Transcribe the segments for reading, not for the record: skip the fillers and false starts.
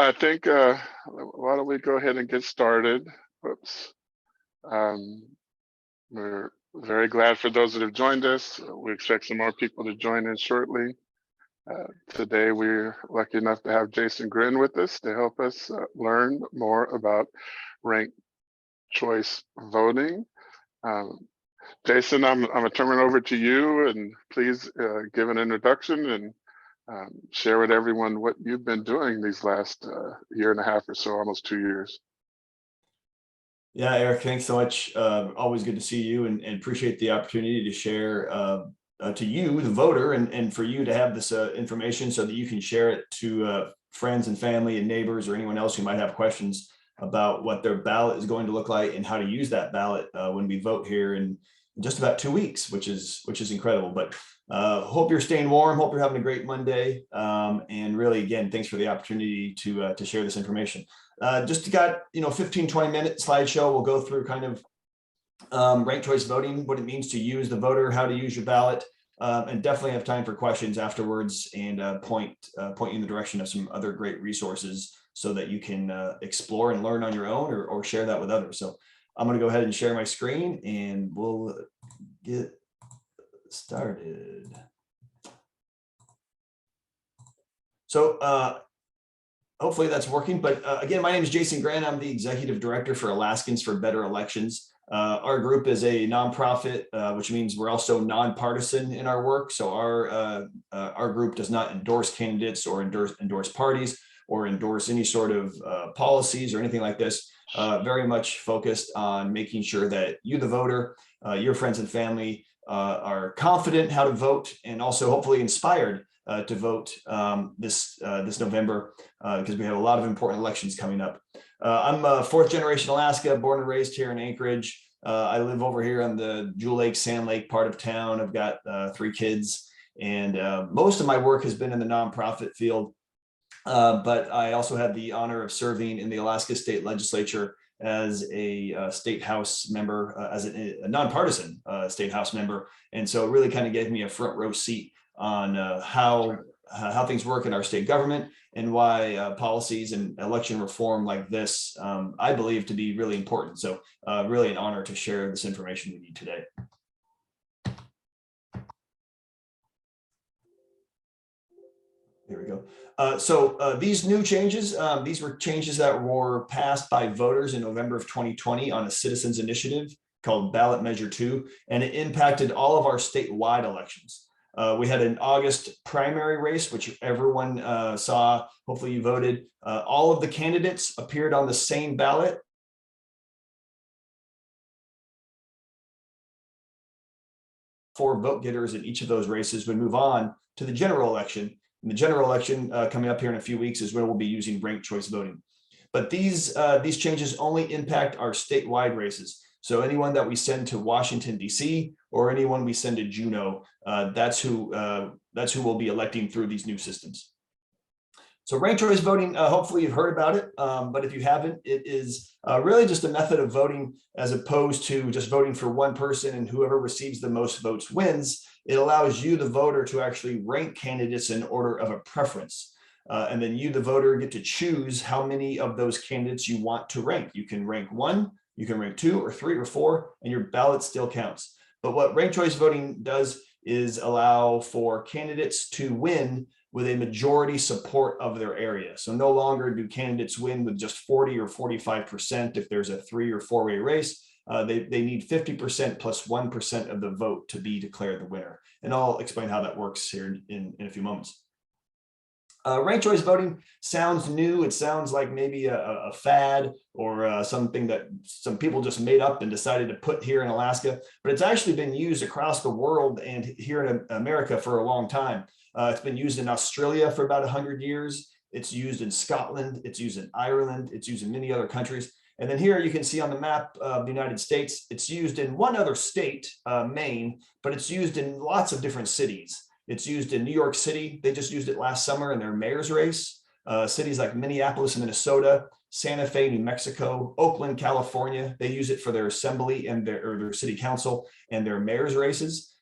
I think why don't we go ahead and get started? Whoops. Um, we're very glad for those that have joined us. We expect some more people to join in shortly. Today we're lucky enough to have Jason Grin with us to help us learn more about ranked choice voting. Jason, I'm gonna turn it over to you, and please give an introduction and share with everyone what you've been doing these last year and a half or so, almost 2 years. Yeah, Eric, thanks so much. Always good to see you, and appreciate the opportunity to share to you, the voter, and for you to have this information so that you can share it to friends and family and neighbors or anyone else who might have questions about what their ballot is going to look like and how to use that ballot when we vote here in just about 2 weeks, which is incredible. But hope you're staying warm. Hope you're having a great Monday. And really, again, thanks for the opportunity to share this information. Just got 15-20 minute slideshow. We'll go through kind of ranked choice voting, what it means to use the voter, how to use your ballot, and definitely have time for questions afterwards, and point you in the direction of some other great resources so that you can explore and learn on your own, or share that with others. So I'm going to go ahead and share my screen, and we'll get started. So hopefully that's working. But again, my name is Jason Grin. I'm the executive director for Alaskans for Better Elections. Our group is a nonprofit, which means we're also nonpartisan in our work. So our group does not endorse candidates or endorse parties or endorse any sort of policies or anything like this. Very much focused on making sure that you, the voter, your friends and family are confident how to vote, and also hopefully inspired to vote this November, because we have a lot of important elections coming up. I'm a fourth generation Alaska, born and raised here in Anchorage. I live over here on the Jewel Lake, Sand Lake part of town. I've got 3 kids, and most of my work has been in the nonprofit field. But I also had the honor of serving in the Alaska State Legislature as a state house member, as a nonpartisan state house member. And so it really kind of gave me a front row seat on how things work in our state government, and why policies and election reform like this, I believe to be really important. So really an honor to share this information with you today. Here we go. So these new changes, these were changes that were passed by voters in November of 2020 on a citizens initiative called Ballot Measure 2, and it impacted all of our statewide elections. We had an August primary race, which everyone saw. Hopefully you voted. All of the candidates appeared on the same ballot. Four vote getters in each of those races would move on to the general election. And the general election coming up here in a few weeks is when we'll be using ranked choice voting. But these changes only impact our statewide races. So anyone that we send to Washington, D.C., or anyone we send to Juneau, that's who we'll be electing through these new systems. So ranked choice voting, hopefully you've heard about it, but if you haven't, it is really just a method of voting as opposed to just voting for one person and whoever receives the most votes wins. It allows you, the voter, to actually rank candidates in order of a preference. And then you, the voter, get to choose how many of those candidates you want to rank. You can rank 1, you can rank 2 or 3 or 4, and your ballot still counts. But what ranked choice voting does is allow for candidates to win with a majority support of their area. So no longer do candidates win with just 40 or 45% if there's a 3 or 4-way race. They need 50% plus 1% of the vote to be declared the winner. And I'll explain how that works here in a few moments. Ranked choice voting sounds new. It sounds like maybe a fad, or something that some people just made up and decided to put here in Alaska, but it's actually been used across the world and here in America for a long time. It's been used in Australia for about 100 years. It's used in Scotland. It's used in Ireland. It's used in many other countries. And then here you can see on the map of the United States, it's used in one other state, Maine, but it's used in lots of different cities. It's used in New York City. They just used it last summer in their mayor's race. Cities like Minneapolis, Minnesota, Santa Fe, New Mexico, Oakland, California, they use it for their assembly and their city council and their mayor's races.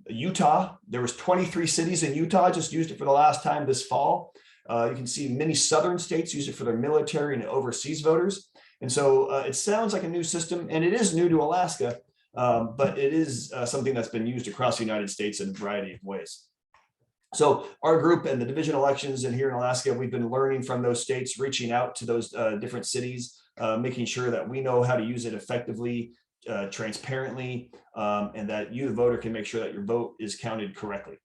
Utah, there was 23 cities in Utah just used it for the last time this fall. You can see many southern states use it for their military and overseas voters. And so it sounds like a new system, and it is new to Alaska, but it is something that's been used across the United States in a variety of ways. So our group and the division elections and here in Alaska, we've been learning from those states, reaching out to those different cities, making sure that we know how to use it effectively, transparently, and that you, the voter, can make sure that your vote is counted correctly.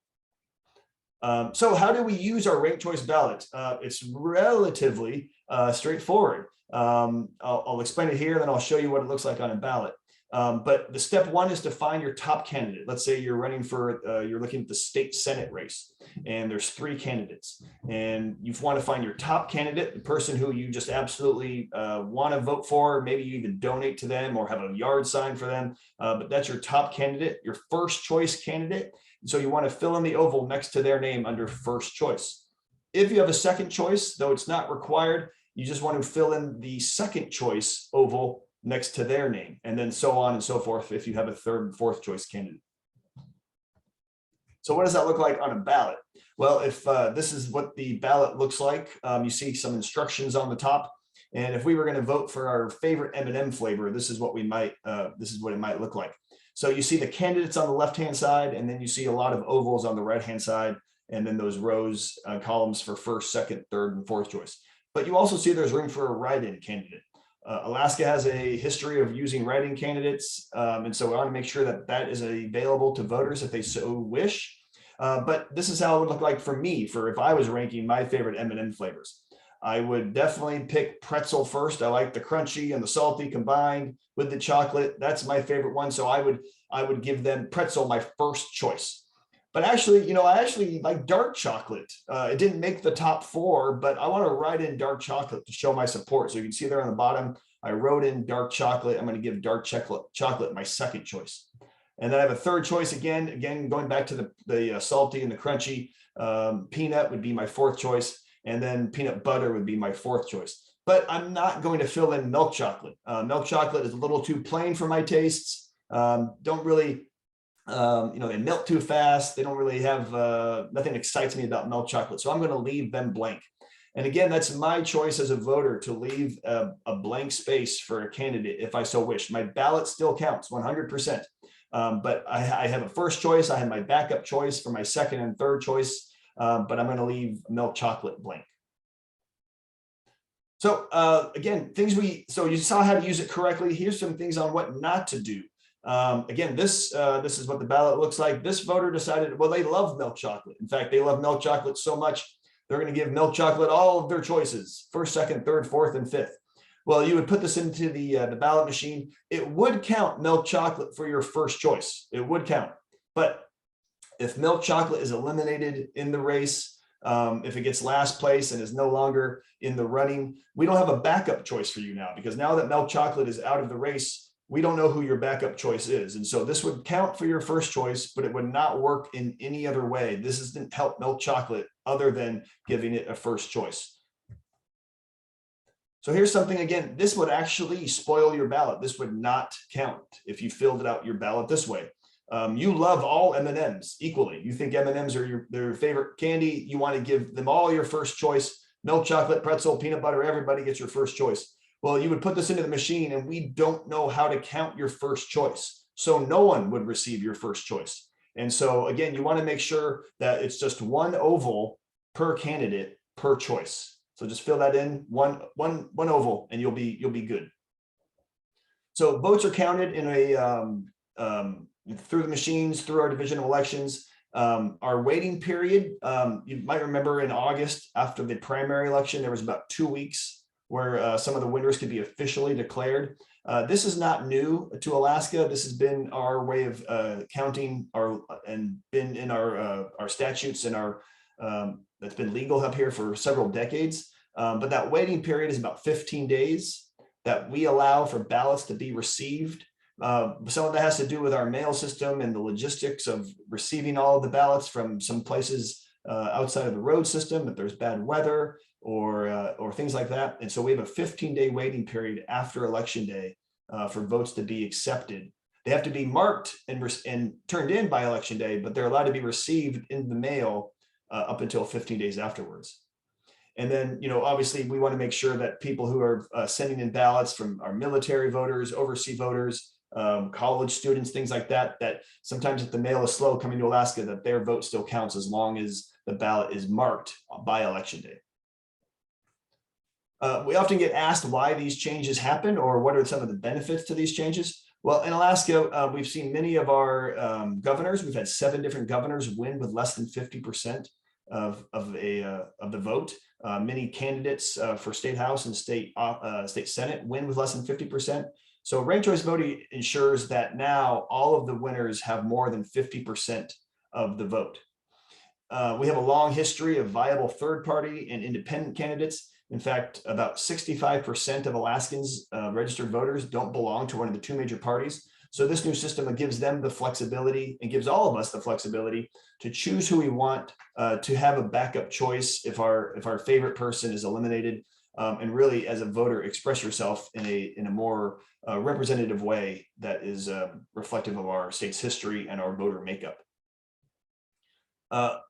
So how do we use our ranked choice ballot? It's relatively straightforward. I'll explain it here, then I'll show you what it looks like on a ballot. But the step one is to find your top candidate. Let's say you're running for, you're looking at the state Senate race, and there's 3 candidates, and you want to find your top candidate, the person who you just absolutely want to vote for. Maybe you even donate to them or have a yard sign for them, but that's your top candidate, your first choice candidate. So you want to fill in the oval next to their name under first choice. If you have a second choice, though it's not required, you just want to fill in the second choice oval next to their name, and then so on and so forth if you have a third and fourth choice candidate. So what does that look like on a ballot? Well, if this is what the ballot looks like, you see some instructions on the top. And if we were going to vote for our favorite M&M flavor, this is what we might, this is what it might look like. So you see the candidates on the left-hand side, and then you see a lot of ovals on the right-hand side, and then those rows, columns for first, second, third, and fourth choice. But you also see there's room for a write-in candidate. Alaska has a history of using write-in candidates, and so we want to make sure that that is available to voters if they so wish. But this is how it would look like for me, for if I was ranking my favorite M&M flavors. I would definitely pick pretzel first. I like the crunchy and the salty combined with the chocolate. That's my favorite one. So I would give them pretzel my first choice. But actually, I actually like dark chocolate. It didn't make the top 4, but I want to write in dark chocolate to show my support. So you can see there on the bottom, I wrote in dark chocolate. I'm going to give dark chocolate my second choice. And then I have a third choice again, going back to the salty and the crunchy. Peanut would be my fourth choice. And then peanut butter would be my fourth choice. But I'm not going to fill in milk chocolate. Milk chocolate is a little too plain for my tastes. Don't really, they melt too fast. They don't really have, nothing excites me about milk chocolate. So I'm going to leave them blank. And again, that's my choice as a voter to leave a blank space for a candidate if I so wish. My ballot still counts 100%. But I have a first choice. I have my backup choice for my second and third choice. But I'm going to leave milk chocolate blank. So again, so you saw how to use it correctly. Here's some things on what not to do. Again, this is what the ballot looks like. This voter decided, well, they love milk chocolate. In fact, they love milk chocolate so much, they're going to give milk chocolate all of their choices, first, second, third, fourth, and fifth. Well, you would put this into the ballot machine. It would count milk chocolate for your first choice. It would count. But if milk chocolate is eliminated in the race, if it gets last place and is no longer in the running, we don't have a backup choice for you now, because now that milk chocolate is out of the race, we don't know who your backup choice is. And so this would count for your first choice, but it would not work in any other way. This doesn't help milk chocolate other than giving it a first choice. So here's something, again, this would actually spoil your ballot. This would not count if you filled out your ballot this way. You love all M&Ms equally. You think M&Ms are their favorite candy. You want to give them all your first choice. Milk chocolate, pretzel, peanut butter, everybody gets your first choice. Well, you would put this into the machine, and we don't know how to count your first choice. So no one would receive your first choice. And so again, you want to make sure that it's just one oval per candidate per choice. So just fill that in, one oval, and you'll be good. So votes are counted in through the machines, through our division of elections. Our waiting period, you might remember in August after the primary election, there was about 2 weeks where some of the winners could be officially declared. This is not new to Alaska. This has been our way of counting and been in our statutes and that's been legal up here for several decades. But that waiting period is about 15 days that we allow for ballots to be received. Some of that has to do with our mail system and the logistics of receiving all of the ballots from some places outside of the road system, if there's bad weather or things like that. And so we have a 15-day waiting period after Election Day for votes to be accepted. They have to be marked and turned in by Election Day, but they're allowed to be received in the mail up until 15 days afterwards. And then, obviously we want to make sure that people who are sending in ballots from our military voters, overseas voters, college students, things like that, that sometimes if the mail is slow coming to Alaska, that their vote still counts as long as the ballot is marked by election day. We often get asked why these changes happen or what are some of the benefits to these changes. Well, in Alaska, we've seen many of our governors. We've had 7 different governors win with less than 50% of the vote. Many candidates for state house and state senate win with less than 50%. So ranked choice voting ensures that now all of the winners have more than 50% of the vote. We have a long history of viable third party and independent candidates. In fact, about 65% of Alaskans registered voters don't belong to one of the 2 major parties. So this new system gives them the flexibility and gives all of us the flexibility to choose who we want, to have a backup choice if our favorite person is eliminated, and really as a voter express yourself in a more representative way that is reflective of our state's history and our voter makeup.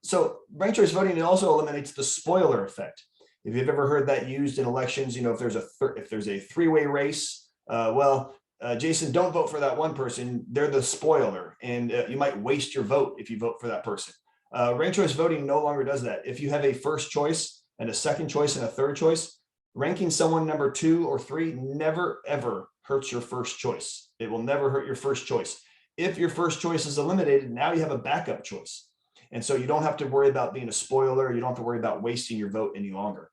So ranked choice voting also eliminates the spoiler effect. If you've ever heard that used in elections, if there's a 3-way race, Jason, don't vote for that one person. They're the spoiler, and you might waste your vote if you vote for that person. Ranked choice voting no longer does that. If you have a first choice and a second choice and a third choice, ranking someone number 2 or 3 never ever hurts your first choice. It will never hurt your first choice. If your first choice is eliminated, now you have a backup choice. And so you don't have to worry about being a spoiler. You don't have to worry about wasting your vote any longer.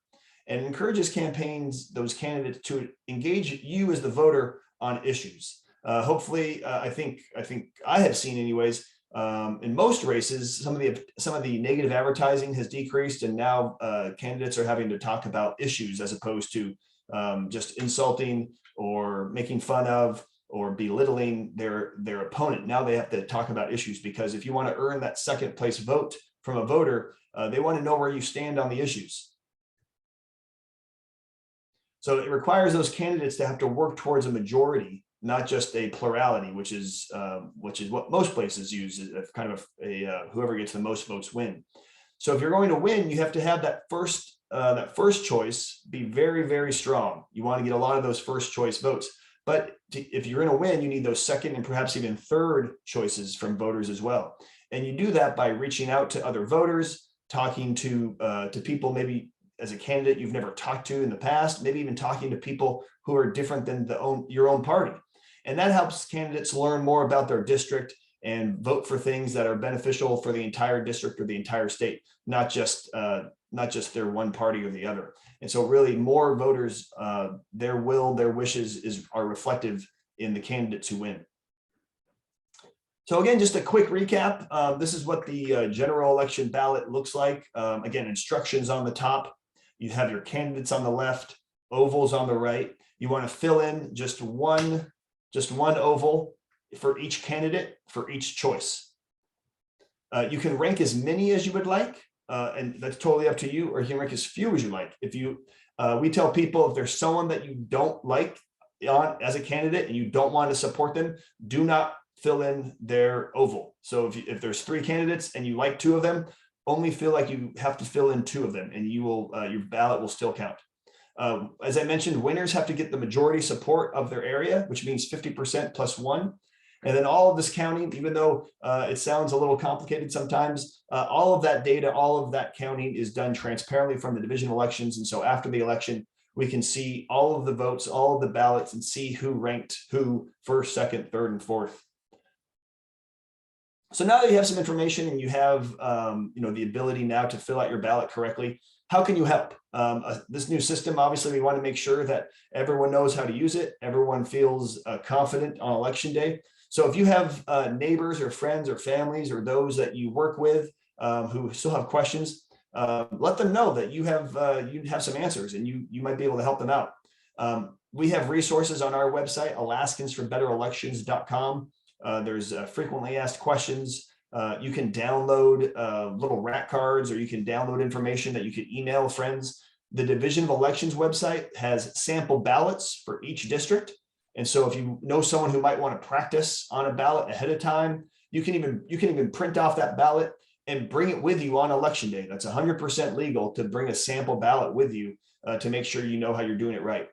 And it encourages campaigns, those candidates, to engage you as the voter on issues. Hopefully, I think I have seen anyways, in most races, some of the negative advertising has decreased, and now candidates are having to talk about issues as opposed to just insulting or making fun of or belittling their opponent. Now they have to talk about issues, because if you want to earn that second place vote from a voter, they want to know where you stand on the issues. So it requires those candidates to have to work towards a majority, not just a plurality, which is what most places use, as kind of whoever gets the most votes win. So if you're going to win, you have to have that first choice be very, very strong. You want to get a lot of those first choice votes. But if you're going to win, you need those second and perhaps even third choices from voters as well. And you do that by reaching out to other voters, talking to people maybe as a candidate you've never talked to in the past, maybe even talking to people who are different than your own party. And that helps candidates learn more about their district and vote for things that are beneficial for the entire district or the entire state, not just their one party or the other. And so really more voters, their will, their wishes are reflective in the candidates who win. So again, just a quick recap. This is what the general election ballot looks like. Again, instructions on the top. You have your candidates on the left, ovals on the right. You want to fill in just one oval for each candidate for each choice. You can rank as many as you would like, and that's totally up to you, or you can rank as few as you like. We tell people if there's someone that you don't like as a candidate and you don't want to support them, do not fill in their oval. So if there's 3 candidates and you like 2 of them, only feel like you have to fill in 2 of them, and your ballot will still count. As I mentioned, winners have to get the majority support of their area, which means 50% plus 1. And then all of this counting, even though it sounds a little complicated sometimes, all of that data, all of that counting is done transparently from the division elections. And so after the election, we can see all of the votes, all of the ballots, and see who ranked who first, second, third, and fourth. So now that you have some information and you have the ability now to fill out your ballot correctly, how can you help? This new system, obviously, we want to make sure that everyone knows how to use it. Everyone feels confident on election day. So if you have neighbors or friends or families or those that you work with who still have questions, let them know that you have some answers and you might be able to help them out. We have resources on our website, alaskansforbetterelections.com. There's frequently asked questions. You can download little rat cards, or you can download information that you can email friends. The Division of Elections website has sample ballots for each district. And so if you know someone who might want to practice on a ballot ahead of time, you can even print off that ballot and bring it with you on election day. That's 100% legal to bring a sample ballot with you to make sure you know how you're doing it right.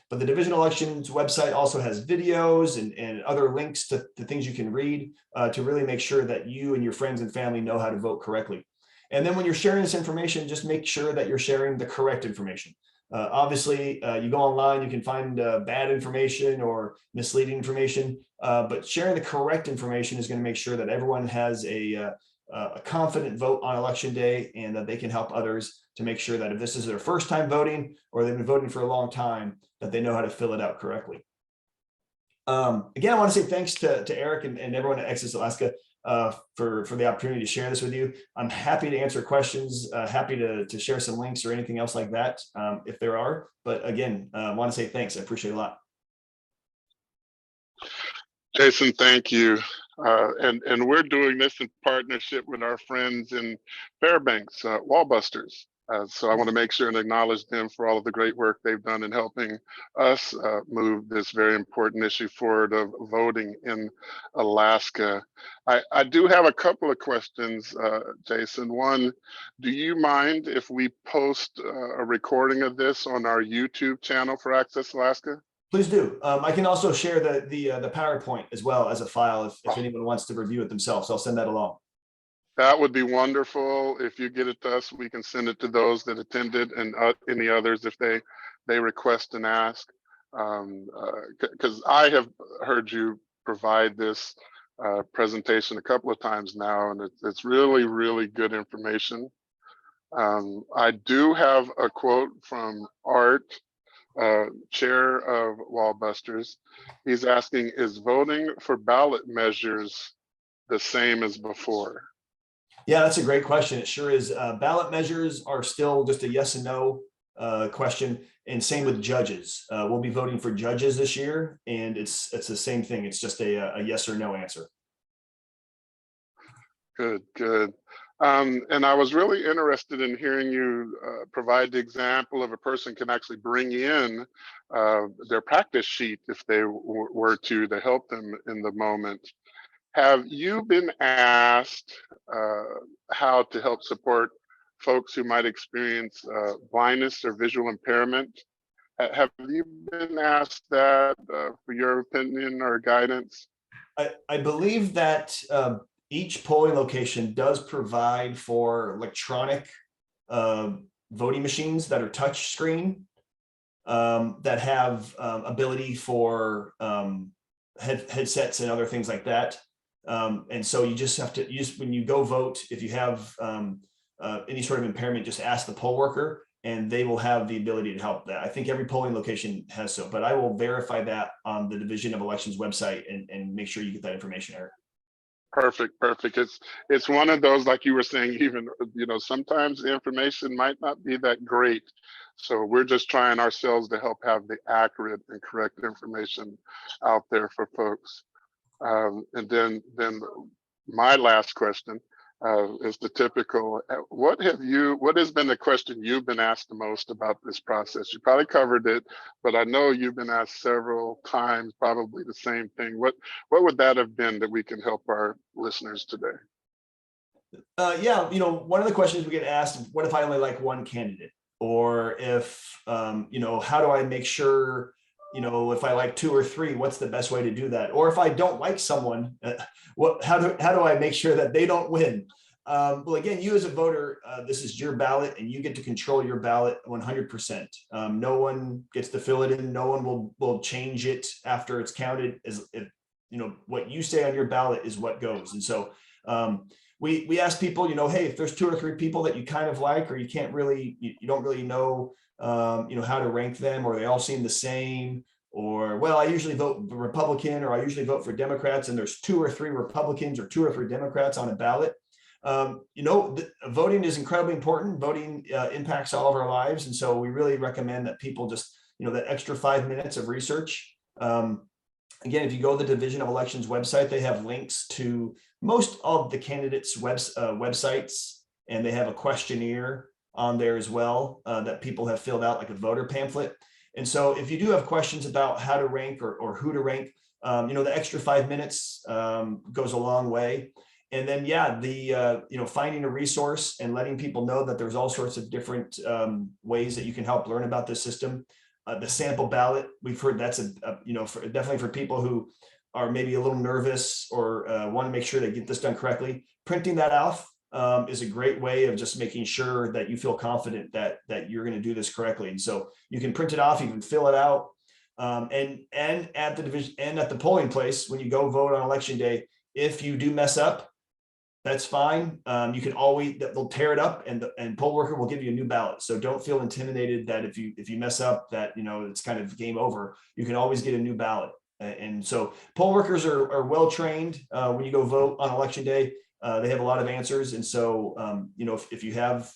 But the Division Elections website also has videos and other links to things you can read to really make sure that you and your friends and family know how to vote correctly. And then when you're sharing this information, just make sure that you're sharing the correct information. Obviously, you go online, you can find bad information or misleading information, but sharing the correct information is going to make sure that everyone has a confident vote on election day, and that they can help others to make sure that if this is their first time voting or they've been voting for a long time, that they know how to fill it out correctly. Again, I want to say thanks to Eric and everyone at Access Alaska for the opportunity to share this with you. I'm happy to answer questions, happy to share some links or anything else like that if there are. But again, I want to say thanks. I appreciate it a lot. Jason, thank you. And we're doing this in partnership with our friends in Fairbanks, Wallbusters. So I want to make sure and acknowledge them for all of the great work they've done in helping us move this very important issue forward of voting in Alaska. I do have a couple of questions, Jason. One, do you mind if we post a recording of this on our YouTube channel for Access Alaska? Please do. I can also share the PowerPoint as well as a file if anyone wants to review it themselves. I'll send that along. That would be wonderful. If you get it to us, we can send it to those that attended and any others if they request and ask. Because I have heard you provide this presentation a couple of times now, and it's really, really good information. I do have a quote from Art, chair of Wallbusters. He's asking, is voting for ballot measures the same as before? Yeah, that's a great question. It sure is. Ballot measures are still just a yes and no question, and same with judges. We'll be voting for judges this year, and it's the same thing. It's just a yes or no answer. Good, good. And I was really interested in hearing you provide the example of a person can actually bring in their practice sheet if they were to help them in the moment. Have you been asked how to help support folks who might experience blindness or visual impairment? Have you been asked that for your opinion or guidance? I believe that each polling location does provide for electronic voting machines that are touch screen that have ability for headsets and other things like that. And so you just have to use, when you go vote, if you have any sort of impairment, just ask the poll worker and they will have the ability to help that. I think every polling location has so, but I will verify that on the Division of Elections website and make sure you get that information, Eric. Perfect, perfect. It's one of those, like you were saying, even, sometimes the information might not be that great. So we're just trying ourselves to help have the accurate and correct information out there for folks. And then my last question is the typical, what has been the question you've been asked the most about this process? You probably covered it, but I know you've been asked several times, probably the same thing. What would that have been that we can help our listeners today? Yeah, one of the questions we get asked, what if I only like one candidate? Or if, how do I make sure, if I like 2 or 3, what's the best way to do that? Or if I don't like someone, how do I make sure that they don't win? Well, again, you as a voter, this is your ballot and you get to control your ballot 100%. No one gets to fill it in. No one will change it after it's counted. What you say on your ballot is what goes. And so we ask people, hey, if there's 2 or 3 people that you kind of like, or you can't really, you don't really know, how to rank them, or they all seem the same, or, well, I usually vote Republican, or I usually vote for Democrats, and there's 2 or 3 Republicans or 2 or 3 Democrats on a ballot. Voting is incredibly important. Voting impacts all of our lives. And so we really recommend that people just, that extra 5 minutes of research. Again, if you go to the Division of Elections website, they have links to most of the candidates' websites, and they have a questionnaire on there as well that people have filled out, like a voter pamphlet. And so if you do have questions about how to rank or who to rank, the extra 5 minutes goes a long way. And then, yeah, the, finding a resource and letting people know that there's all sorts of different ways that you can help learn about this system. The sample ballot, we've heard that's definitely for people who are maybe a little nervous or want to make sure they get this done correctly. Printing that off is a great way of just making sure that you feel confident that you're going to do this correctly. And so you can print it off, you can fill it out. And at the division and at the polling place, when you go vote on election day, if you do mess up, that's fine. You can always, they'll tear it up and poll worker will give you a new ballot. So don't feel intimidated that if you mess up that, it's kind of game over. You can always get a new ballot. And so poll workers are well trained when you go vote on election day. They have a lot of answers. And so, if you have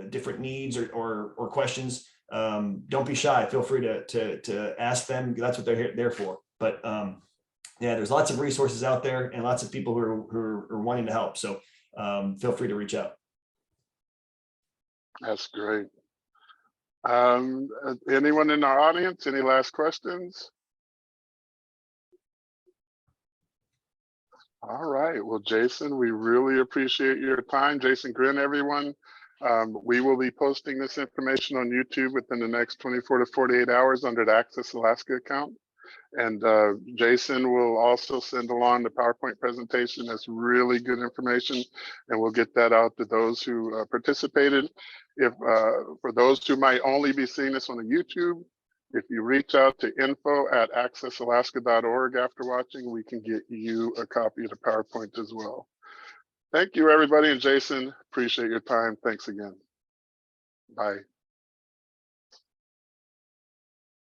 different needs or questions, don't be shy. Feel free to ask them. That's what they're there for. But yeah, there's lots of resources out there and lots of people who are wanting to help. So feel free to reach out. That's great. Anyone in our audience, any last questions? All right, well, Jason, we really appreciate your time. Jason Grin, everyone. We will be posting this information on YouTube within the next 24 to 48 hours under the Access Alaska account. And Jason will also send along the PowerPoint presentation. That's really good information, and we'll get that out to those who participated. If for those who might only be seeing this on the YouTube, if you reach out to info@accessalaska.org after watching, we can get you a copy of the PowerPoint as well. Thank you, everybody, and Jason, appreciate your time. Thanks again. Bye.